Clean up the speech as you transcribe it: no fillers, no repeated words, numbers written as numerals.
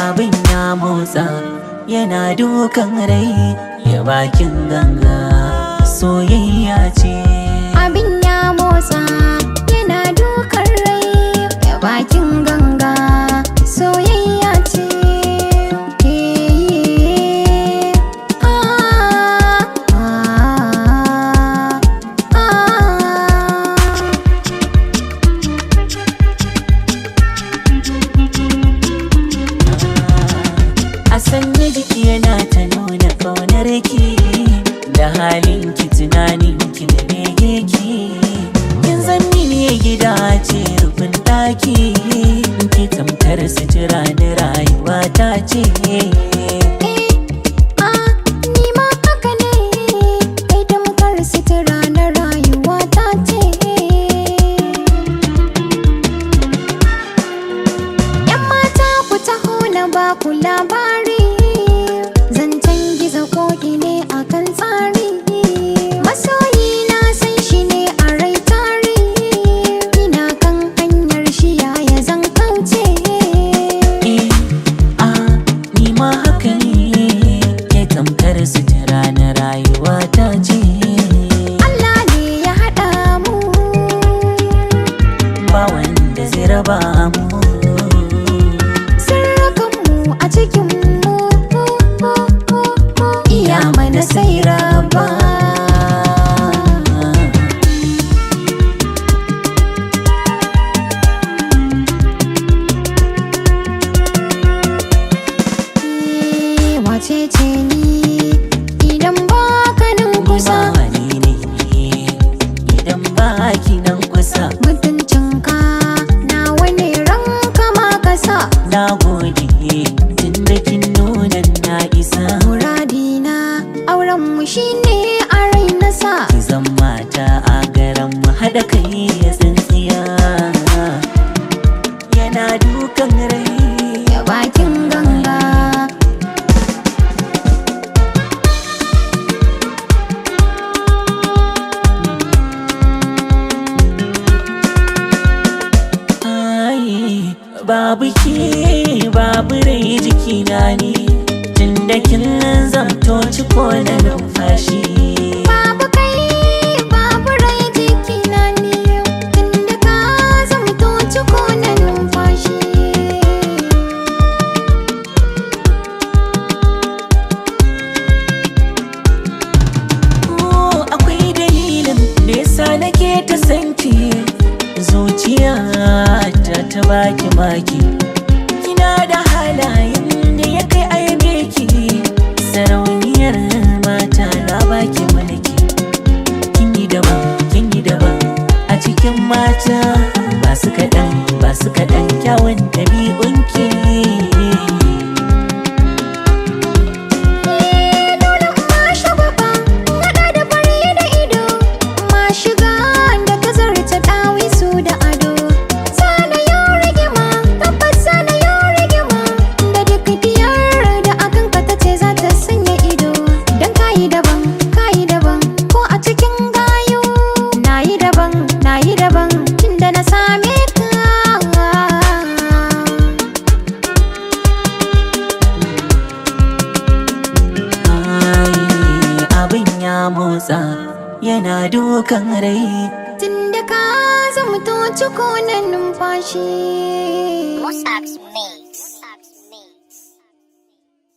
Abin ya motsa yana dukan rai ya bakin ganga soyayya ce. Abin ya motsa yana dukan rai ya bakin ganga soyayya ce. A sanya jiki yana ta nuna ƙaunar ki da halin ki, tunanin ki da bege ki. Kin zanni ne gida ce rufin ɗaki, ki tamkar sutura na rayuwa ta ce. Ni ma haka ne, kai tamkar sutura na rayuwa ta ce. Yan mata ku taho na ba ku labari, zancen gizo koki ne akan tsari. Masoyi na san shi ne a rai tari, ina kan hanyar shi yaya zan kauce. Ni ma haka ne, ke tamkar sutura na rayuwa ta ce. Allah ne ya haɗa mu, Ba wanda zai raba mu. sirrikanmu a cikinmu, iya mana sai raba. Wace ce ni idan ba ka nan kusa? Ni ne idan ba ki nan kusa. Mutuncinka nawa ne ranka ma ka sa. Na gode tun da kin nuna na isa. Muradina auren mu shine a rai na sa. Ki zan mata a garan mu haɗa kai ya tsintsiya, yana dukan rai Ya bakin ganga. Babu ke babu rai jikina ne, tunda kin zamto ciko na numfashi. Babu kai babu rai jikina ne, tunda ka zamto ciko na numfashi. Akwai dalilin da yasa nake ta sanki, zuciya ta baki maki. Kina da halayen da ya kai aibe ki, sarauniyar mata na baki mulki. Kin yi daban a cikin mata, ba su kaɗan kyawun ɗabi'unki. Dole ma shagwaba, naɗa da fari da ido, ma shiga da ta zarta ɗawisu da ado. Sana yau rigima, tabbas sana yau rigima, da duk diyar da akan ka ta ce za ta sanya ido. Don kayi daban, ko a cikin gayu. Nayi daban, tunda na same ka. Abin ya motsa yana dukan rai. Tunda ka zamto ciko na numfashi. Mossack's made.